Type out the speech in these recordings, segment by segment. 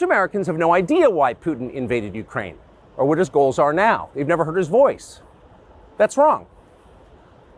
Most Americans have no idea why Putin invaded Ukraine or what his goals are now. They've never heard his voice. That's wrong.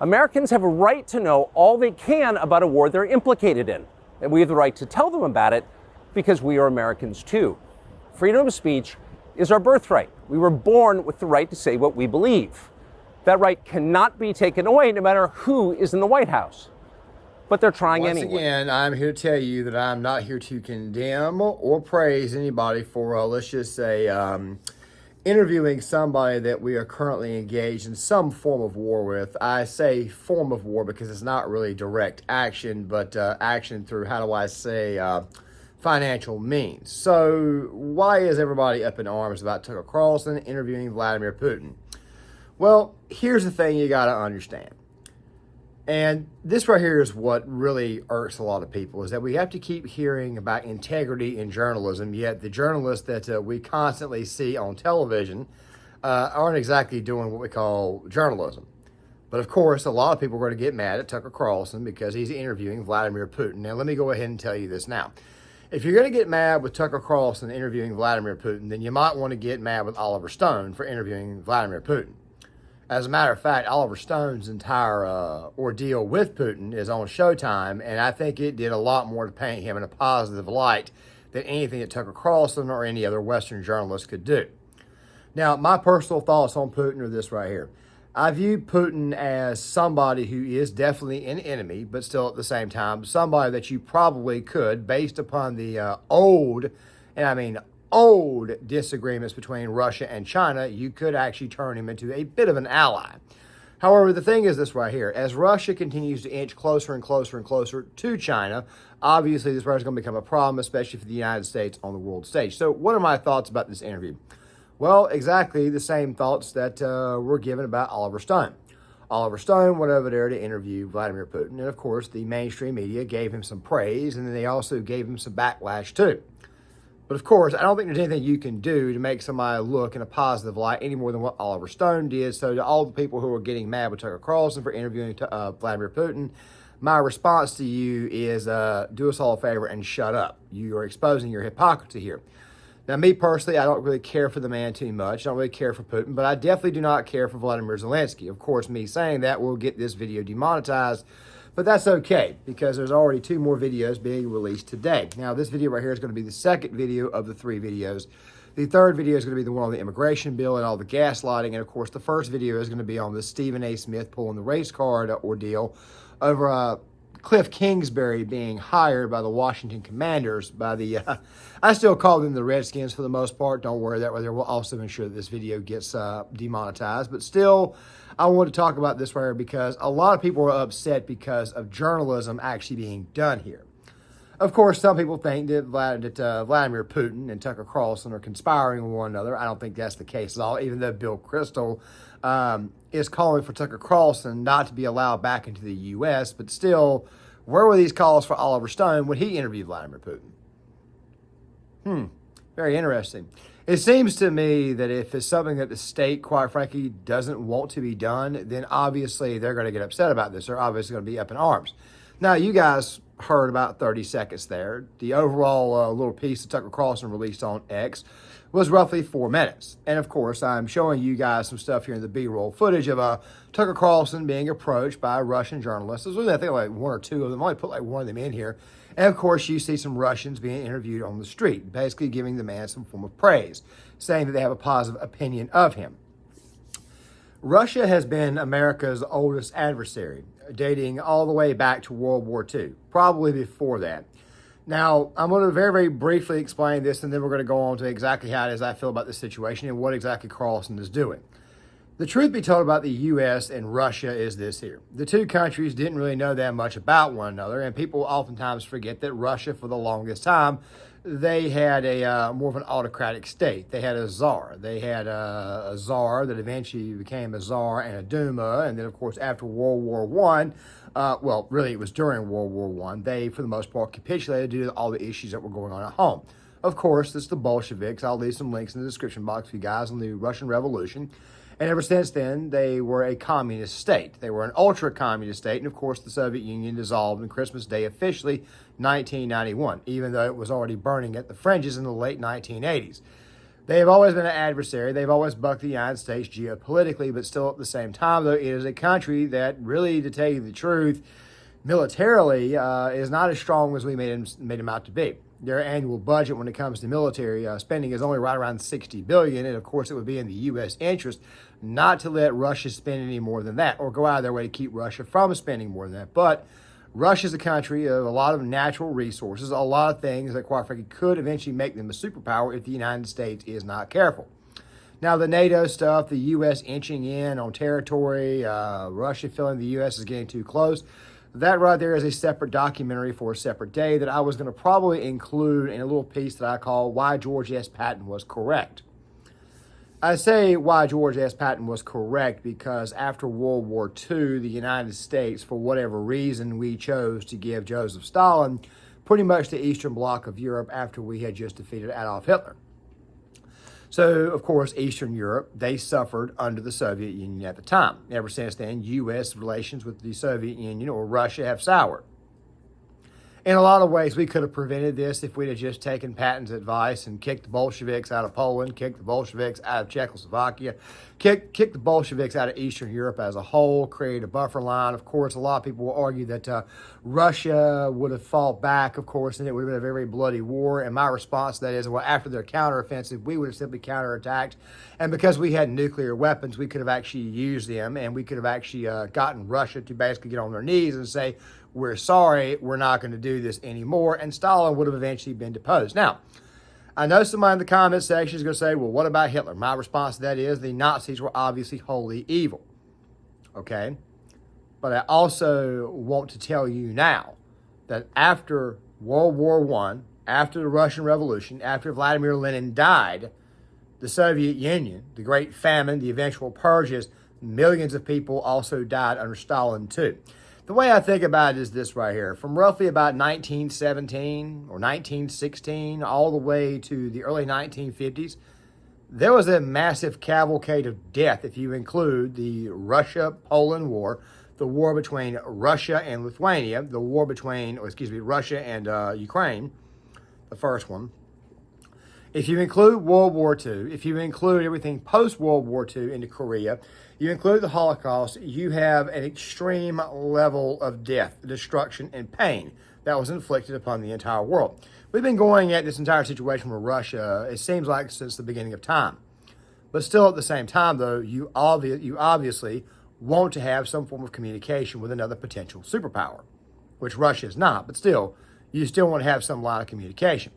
Americans have a right to know all they can about a war they're implicated in, and we have the right to tell them about it because we are Americans too. Freedom of speech is our birthright. We were born with the right to say what we believe. That right cannot be taken away no matter who is in the White House. But they're trying anyway. Once again, I'm here to tell you that I'm not here to condemn or praise anybody for, let's just say, interviewing somebody that we are currently engaged in some form of war with. I say form of war because it's not really direct action, but action through, how do I say, financial means. So why is everybody up in arms about Tucker Carlson interviewing Vladimir Putin? Well, here's the thing you got to understand. And this right here is what really irks a lot of people, is that we have to keep hearing about integrity in journalism, yet the journalists that we constantly see on television aren't exactly doing what we call journalism. But of course, a lot of people are going to get mad at Tucker Carlson because he's interviewing Vladimir Putin. Now, let me go ahead and tell you this now. If you're going to get mad with Tucker Carlson interviewing Vladimir Putin, then you might want to get mad with Oliver Stone for interviewing Vladimir Putin. As a matter of fact, Oliver Stone's entire ordeal with Putin is on Showtime, and I think it did a lot more to paint him in a positive light than anything that Tucker Carlson or any other Western journalist could do. Now, my personal thoughts on Putin are this right here. I view Putin as somebody who is definitely an enemy, but still at the same time, somebody that you probably could, based upon the old, and I mean old disagreements between Russia and China, you could actually turn him into a bit of an ally. However, the thing is this right here. As Russia continues to inch closer and closer and closer to China, obviously this is going to become a problem, especially for the United States on the world stage. So what are my thoughts about this interview? Well, exactly the same thoughts that were given about Oliver Stone. Oliver Stone went over there to interview Vladimir Putin, and of course the mainstream media gave him some praise, and then they also gave him some backlash too. But of course, I don't think there's anything you can do to make somebody look in a positive light any more than what Oliver Stone did. So to all the people who are getting mad with Tucker Carlson for interviewing Vladimir Putin, my response to you is do us all a favor and shut up. You are exposing your hypocrisy here. Now, me personally, I don't really care for the man too much. I don't really care for Putin, but I definitely do not care for Vladimir Zelensky. Of course, me saying that will get this video demonetized, but that's okay because there's already 2 more videos being released today. Now, this video right here is going to be the second video of the 3 videos. The third video is going to be the one on the immigration bill and all the gaslighting. And of course, the first video is going to be on the Stephen A. Smith pulling the race card ordeal over Cliff Kingsbury being hired by the Washington Commanders by the, I still call them the Redskins for the most part. Don't worry, that way. We'll also ensure that this video gets demonetized. But still, I want to talk about this right here because a lot of people are upset because of journalism actually being done here. Of course, some people think that Vladimir Putin and Tucker Carlson are conspiring with one another. I don't think that's the case at all, even though Bill Kristol is calling for Tucker Carlson not to be allowed back into the U.S., but still, where were these calls for Oliver Stone when he interviewed Vladimir Putin? Very interesting. It seems to me that if it's something that the state, quite frankly, doesn't want to be done, then obviously they're going to get upset about this. They're obviously going to be up in arms. Now, you guys heard about 30 seconds there. The overall little piece that Tucker Carlson released on X was roughly 4 minutes. And of course, I'm showing you guys some stuff here in the B-roll footage of Tucker Carlson being approached by Russian journalists. There's really, I think, like 1 or 2 of them. I only put like 1 of them in here. And of course, you see some Russians being interviewed on the street, basically giving the man some form of praise, saying that they have a positive opinion of him. Russia has been America's oldest adversary, dating all the way back to World War II, probably before that. Now, I'm going to very, very briefly explain this, and then we're going to go on to exactly how it is I feel about this situation and what exactly Carlson is doing. The truth be told about the U.S. and Russia is this here. The 2 countries didn't really know that much about one another, and people oftentimes forget that Russia, for the longest time, they had a more of an autocratic state. They had a czar. They had a czar that eventually became a czar and a Duma, and then, of course, after World War I, well, really it was during World War I, they, for the most part, capitulated due to all the issues that were going on at home. Of course, it's the Bolsheviks. I'll leave some links in the description box for you guys on the Russian Revolution. And ever since then, they were a communist state. They were an ultra-communist state. And of course, the Soviet Union dissolved on Christmas Day officially, 1991, even though it was already burning at the fringes in the late 1980s. They have always been an adversary. They've always bucked the United States geopolitically, but still at the same time, though, it is a country that really, to tell you the truth, militarily is not as strong as we made them out to be. Their annual budget when it comes to military spending is only right around $60 billion, and of course it would be in the U.S. interest not to let Russia spend any more than that, or go out of their way to keep Russia from spending more than that. But Russia is a country of a lot of natural resources, a lot of things that, quite frankly, could eventually make them a superpower if the United States is not careful. Now, the NATO stuff, the U.S. inching in on territory, Russia feeling the U.S. is getting too close, that right there is a separate documentary for a separate day that I was going to probably include in a little piece that I call Why George S. Patton Was Correct. I say why George S. Patton was correct because after World War II, the United States, for whatever reason, we chose to give Joseph Stalin pretty much the Eastern Bloc of Europe after we had just defeated Adolf Hitler. So, of course, Eastern Europe, they suffered under the Soviet Union at the time. Ever since then, U.S. relations with the Soviet Union or Russia have soured. In a lot of ways, we could have prevented this if we'd have just taken Patton's advice and kicked the Bolsheviks out of Poland, kicked the Bolsheviks out of Czechoslovakia, kicked the Bolsheviks out of Eastern Europe as a whole, created a buffer line. Of course, a lot of people will argue that Russia would have fought back, of course, and it would have been a very bloody war. And my response to that is, well, after their counteroffensive, we would have simply counterattacked. And because we had nuclear weapons, we could have actually used them, and we could have actually gotten Russia to basically get on their knees and say, we're sorry, we're not going to do this anymore, and Stalin would have eventually been deposed. Now, I know somebody in the comment section is going to say, well, what about Hitler? My response to that is the Nazis were obviously wholly evil, okay? But I also want to tell you now that after World War I, after the Russian Revolution, after Vladimir Lenin died, the Soviet Union, the Great Famine, the eventual purges, millions of people also died under Stalin too. The way I think about it is this right here. From roughly about 1917 or 1916 all the way to the early 1950s, there was a massive cavalcade of death if you include the Russia-Poland War, the war between Russia and Lithuania, the war between, Russia and Ukraine, the first one. If you include World War II, if you include everything post-World War II into Korea, you include the Holocaust, you have an extreme level of death, destruction, and pain that was inflicted upon the entire world. We've been going at this entire situation with Russia, it seems like, since the beginning of time. But still at the same time, though, you obviously want to have some form of communication with another potential superpower, which Russia is not, but still, you still want to have some line of communication.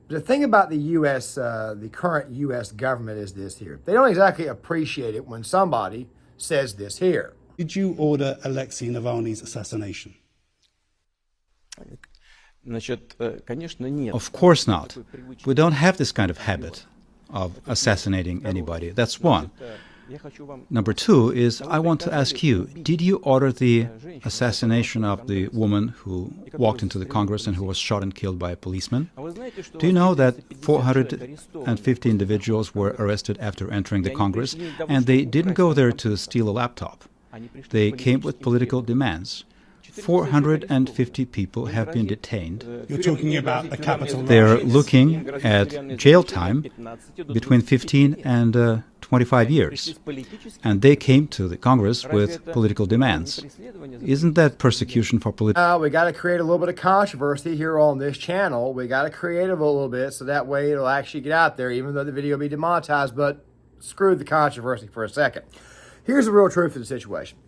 The thing about the U.S., the current U.S. government is this here. They don't exactly appreciate it when somebody says this here. Did you order Alexei Navalny's assassination? Of course not. We don't have this kind of habit of assassinating anybody. That's one. Number two is, I want to ask you, did you order the assassination of the woman who walked into the Congress and who was shot and killed by a policeman? Do you know that 450 individuals were arrested after entering the Congress, and they didn't go there to steal a laptop? They came with political demands. 450 people have been detained. You're talking about the capital. They're looking at jail time between 15 and 25 years. And they came to the Congress with political demands. Isn't that persecution for political? We got to create a little bit of controversy here on this channel. We got to create it a little bit so that way it'll actually get out there, even though the video will be demonetized. But screw the controversy for a second. Here's the real truth of the situation.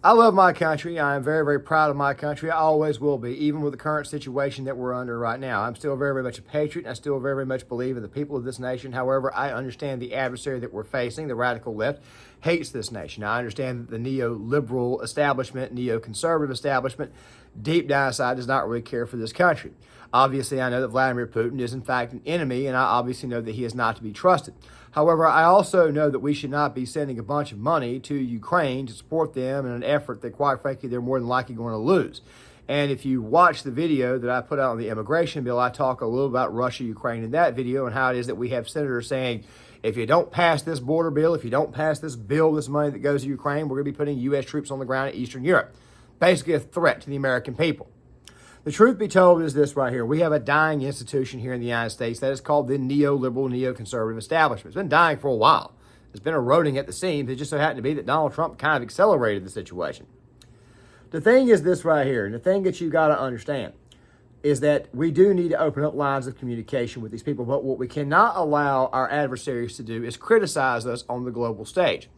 I love my country. I am very, very proud of my country. I always will be, even with the current situation that we're under right now. I'm still very, very much a patriot, and I still very, very much believe in the people of this nation. However, I understand the adversary that we're facing, the radical left, hates this nation. I understand that the neoliberal establishment, neoconservative establishment, deep down inside does not really care for this country. Obviously, I know that Vladimir Putin is in fact an enemy, and I obviously know that he is not to be trusted. However, I also know that we should not be sending a bunch of money to Ukraine to support them in an effort that, quite frankly, they're more than likely going to lose. And if you watch the video that I put out on the immigration bill, I talk a little about Russia, Ukraine in that video and how it is that we have senators saying, If you don't pass this border bill, if you don't pass this bill, this money that goes to Ukraine, we're going to be putting U.S. troops on the ground in Eastern Europe. Basically a threat to the American people. The truth be told is this right here. We have a dying institution here in the United States that is called the neoliberal, neoconservative establishment. It's been dying for a while. It's been eroding at the seams. It just so happened to be that Donald Trump kind of accelerated the situation. The thing is this right here, and the thing that you got to understand is that we do need to open up lines of communication with these people, but what we cannot allow our adversaries to do is criticize us on the global stage.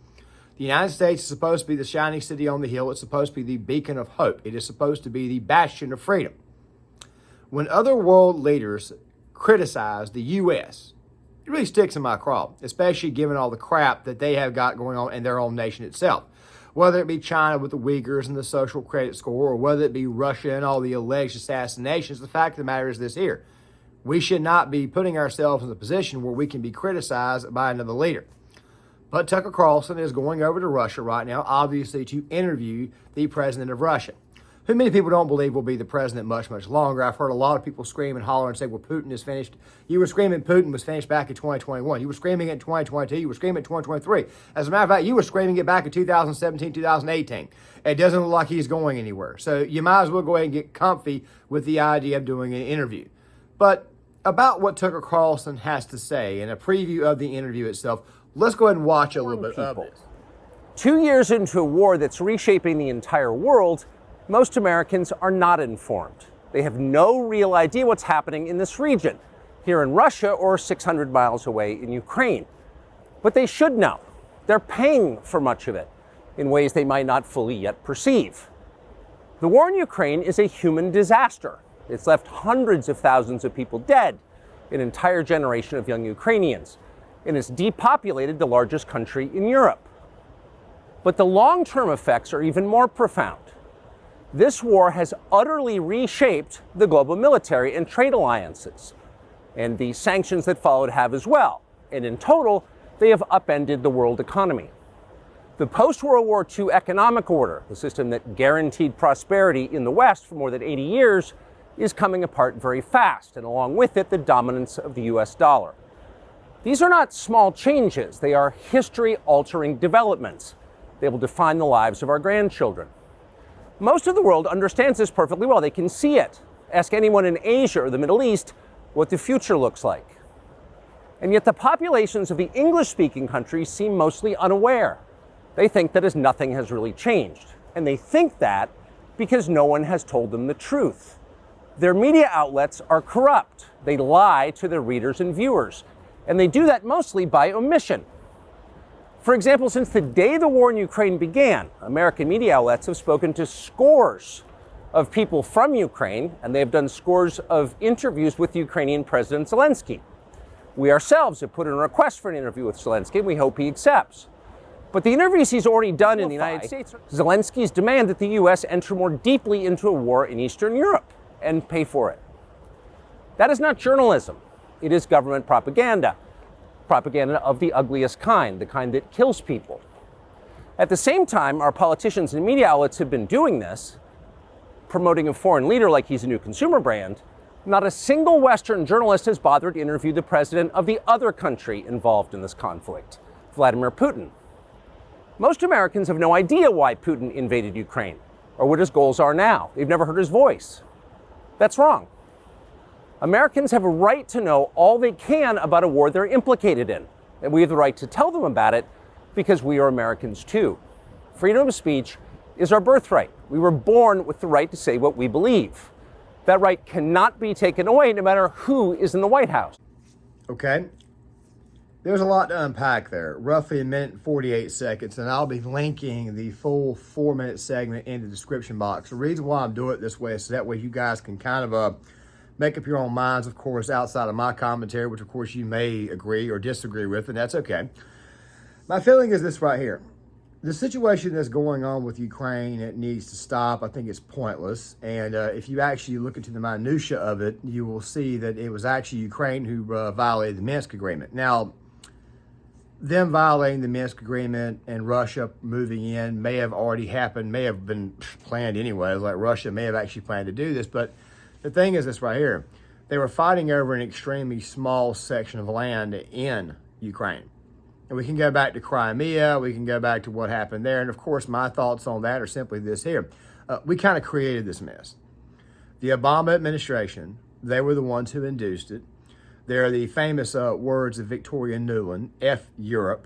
The United States is supposed to be the shining city on the hill. It's supposed to be the beacon of hope. It is supposed to be the bastion of freedom. When other world leaders criticize the U.S., it really sticks in my craw, especially given all the crap that they have got going on in their own nation itself. Whether it be China with the Uyghurs and the social credit score, or whether it be Russia and all the alleged assassinations, the fact of the matter is this here. We should not be putting ourselves in a position where we can be criticized by another leader. But Tucker Carlson is going over to Russia right now, obviously to interview the president of Russia, who many people don't believe will be the president much, much longer. I've heard a lot of people scream and holler and say, well, Putin is finished. You were screaming Putin was finished back in 2021. You were screaming it in 2022. You were screaming it in 2023. As a matter of fact, you were screaming it back in 2017, 2018. It doesn't look like he's going anywhere. So you might as well go ahead and get comfy with the idea of doing an interview. But about what Tucker Carlson has to say and a preview of the interview itself, let's go ahead and watch a little bit of this. 2 years into a war that's reshaping the entire world, most Americans are not informed. They have no real idea what's happening in this region, here in Russia or 600 miles away in Ukraine. But they should know. They're paying for much of it in ways they might not fully yet perceive. The war in Ukraine is a human disaster. It's left hundreds of thousands of people dead, an entire generation of young Ukrainians, and it's depopulated the largest country in Europe. But the long-term effects are even more profound. This war has utterly reshaped the global military and trade alliances, and the sanctions that followed have as well. And in total, they have upended the world economy. The post-World War II economic order, the system that guaranteed prosperity in the West for more than 80 years, is coming apart very fast, and along with it, the dominance of the US dollar. These are not small changes. They are history-altering developments. They will define the lives of our grandchildren. Most of the world understands this perfectly well. They can see it. Ask anyone in Asia or the Middle East what the future looks like. And yet the populations of the English-speaking countries seem mostly unaware. They think that as nothing has really changed. And they think that because no one has told them the truth. Their media outlets are corrupt. They lie to their readers and viewers. And they do that mostly by omission. For example, since the day the war in Ukraine began, American media outlets have spoken to scores of people from Ukraine, and they have done scores of interviews with Ukrainian President Zelensky. We ourselves have put in a request for an interview with Zelensky, and we hope he accepts. But the interviews he's already done in the United States, Zelensky's demand that the U.S. enter more deeply into a war in Eastern Europe and pay for it. That is not journalism. It is government propaganda. Propaganda of the ugliest kind, the kind that kills people. At the same time, our politicians and media outlets have been doing this, promoting a foreign leader like he's a new consumer brand. Not a single Western journalist has bothered to interview the president of the other country involved in this conflict, Vladimir Putin. Most Americans have no idea why Putin invaded Ukraine or what his goals are now. They've never heard his voice. That's wrong. Americans have a right to know all they can about a war they're implicated in, and we have the right to tell them about it because we are Americans too. Freedom of speech is our birthright. We were born with the right to say what we believe. That right cannot be taken away no matter who is in the White House. Okay. There's a lot to unpack there. Roughly 1 minute and 48 seconds, and I'll be linking the full 4-minute segment in the description box. The reason why I'm doing it this way is so that way you guys can kind of make up your own minds, of course, outside of my commentary, which, of course, you may agree or disagree with, and that's okay. My feeling is this right here. The situation that's going on with Ukraine, it needs to stop. I think it's pointless. And if you actually look into the minutia of it, you will see that it was actually Ukraine who violated the Minsk agreement. Now, them violating the Minsk agreement and Russia moving in may have already happened, may have been planned anyway. Like Russia may have actually planned to do this, but the thing is this right here. They were fighting over an extremely small section of land in Ukraine. And we can go back to Crimea. We can go back to what happened there. And of course, my thoughts on that are simply this here. We kind of created this mess. The Obama administration, they were the ones who induced it. There are the famous words of Victoria Nuland, F Europe.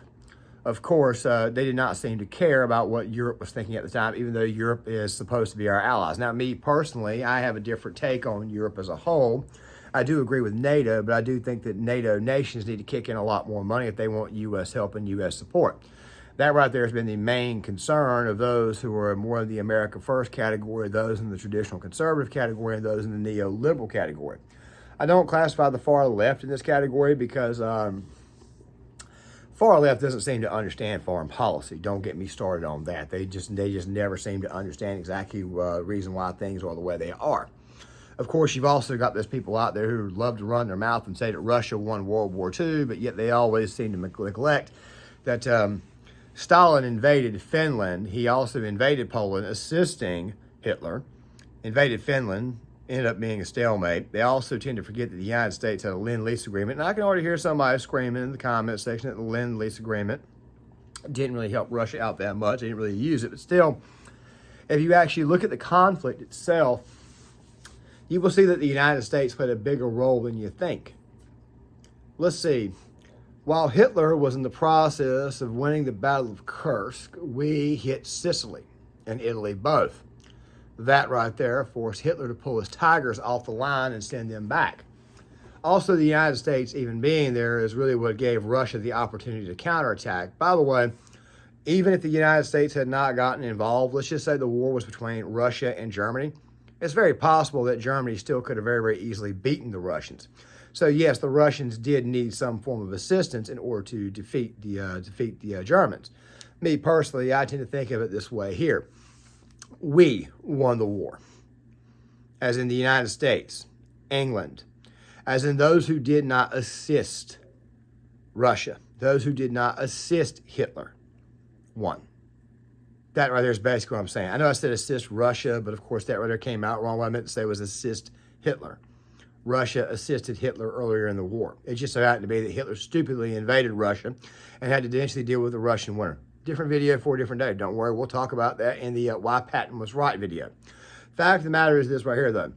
Of course, they did not seem to care about what Europe was thinking at the time, even though Europe is supposed to be our allies. Now, me personally, I have a different take on Europe as a whole. I do agree with NATO, but I do think that NATO nations need to kick in a lot more money if they want U.S. help and U.S. support. That right there has been the main concern of those who are more in the America First category, those in the traditional conservative category, and those in the neoliberal category. I don't classify the far left in this category because far left doesn't seem to understand foreign policy. Don't get me started on that. They just never seem to understand exactly the reason why things are the way they are. Of course, you've also got those people out there who love to run their mouth and say that Russia won World War II, but yet they always seem to neglect that Stalin invaded Finland. He also invaded Poland, assisting Hitler. Invaded Finland, ended up being a stalemate. They also tend to forget that the United States had a Lend-Lease agreement. And I can already hear somebody screaming in the comment section that the Lend-Lease agreement didn't really help Russia out that much. They didn't really use it. But still, if you actually look at the conflict itself, you will see that the United States played a bigger role than you think. Let's see. While Hitler was in the process of winning the Battle of Kursk, we hit Sicily and Italy both. That right there forced Hitler to pull his tigers off the line and send them back. Also, the United States even being there is really what gave Russia the opportunity to counterattack. By the way, even if the United States had not gotten involved, let's just say the war was between Russia and Germany, it's very possible that Germany still could have very, very easily beaten the Russians. So yes, the Russians did need some form of assistance in order to defeat the Germans. Me personally, I tend to think of it this way here. We won the war, as in the United States, England, as in those who did not assist Russia, those who did not assist Hitler, won. That right there is basically what I'm saying. I know I said assist Russia, but of course that right there came out wrong. What I meant to say was assist Hitler. Russia assisted Hitler earlier in the war. It just so happened to be that Hitler stupidly invaded Russia and had to eventually deal with the Russian winter. Different video for a different day. Don't worry, we'll talk about that in the Why Patton Was Right video. Fact of the matter is this right here, though.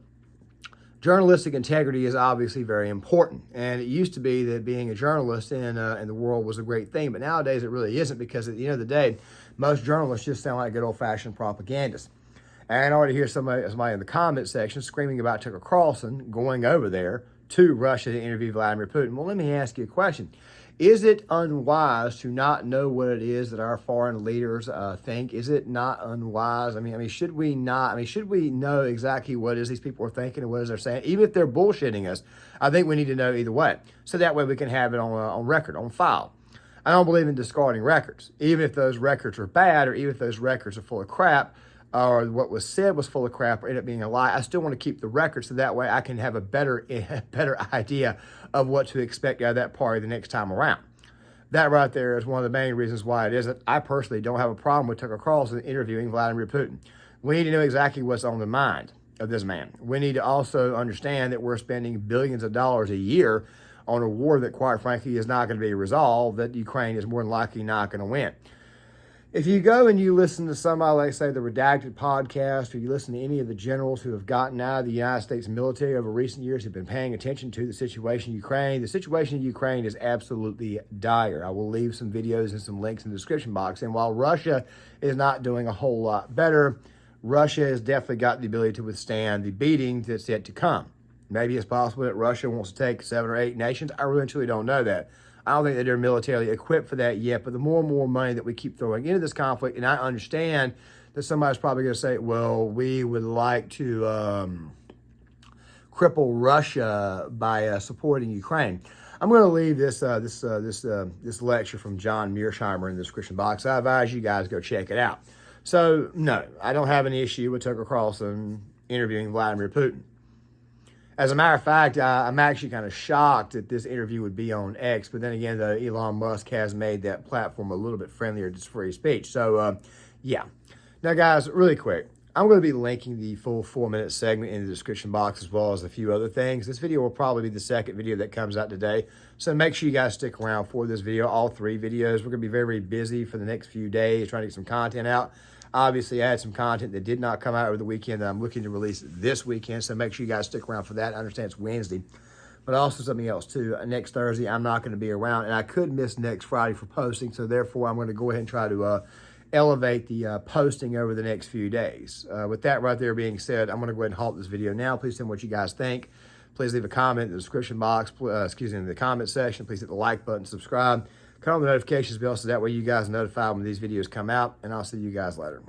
Journalistic integrity is obviously very important, and it used to be that being a journalist in the world was a great thing, but nowadays it really isn't, because at the end of the day, most journalists just sound like good old-fashioned propagandists. And I already hear somebody in the comment section screaming about Tucker Carlson going over there to Russia to interview Vladimir Putin. Well, let me ask you a question. Is it unwise to not know what it is that our foreign leaders think? Is it not unwise? Should we know exactly what it is these people are thinking and what it is they're saying? Even if they're bullshitting us, I think we need to know either way. So that way we can have it on record, on file. I don't believe in discarding records, even if those records are bad or even if those records are full of crap, or what was said was full of crap or ended up being a lie. I still want to keep the record so that way I can have a better idea of what to expect out of that party the next time around. That right there is one of the main reasons why it isn't. I personally don't have a problem with Tucker Carlson interviewing Vladimir Putin. We need to know exactly what's on the mind of this man. We need to also understand that we're spending billions of dollars a year on a war that, quite frankly, is not going to be resolved, that Ukraine is more than likely not going to win. If you go and you listen to somebody like, say, the Redacted podcast, or you listen to any of the generals who have gotten out of the United States military over recent years, have been paying attention to the situation in Ukraine. The situation in Ukraine is absolutely dire. I will leave some videos and some links in the description box. And while Russia is not doing a whole lot better, Russia has definitely got the ability to withstand the beating that's yet to come. Maybe it's possible that Russia wants to take 7 or 8 nations. I really truly don't know that. I don't think that they're militarily equipped for that yet, but the more and more money that we keep throwing into this conflict, and I understand that somebody's probably going to say, well, we would like to cripple Russia by supporting Ukraine. I'm going to leave this lecture from John Mearsheimer in the description box. I advise you guys go check it out. So, no, I don't have an issue with Tucker Carlson interviewing Vladimir Putin. As a matter of fact, I'm actually kind of shocked that this interview would be on X, but then again, Elon Musk has made that platform a little bit friendlier to free speech. So, yeah. Now, guys, really quick, I'm going to be linking the full 4-minute segment in the description box as well as a few other things. This video will probably be the second video that comes out today. So make sure you guys stick around for this video, all 3 videos. We're going to be very, very busy for the next few days trying to get some content out. Obviously, I had some content that did not come out over the weekend that I'm looking to release this weekend. So make sure you guys stick around for that. I understand it's Wednesday. But also something else too. Next Thursday, I'm not going to be around, and I could miss next Friday for posting. So therefore, I'm going to go ahead and try to elevate the posting over the next few days. With that right there being said, I'm going to go ahead and halt this video now. Please tell me what you guys think. Please leave a comment in the description box, in the comment section. Please hit the like button, subscribe, turn on the notifications bell so that way you guys are notified when these videos come out, and I'll see you guys later.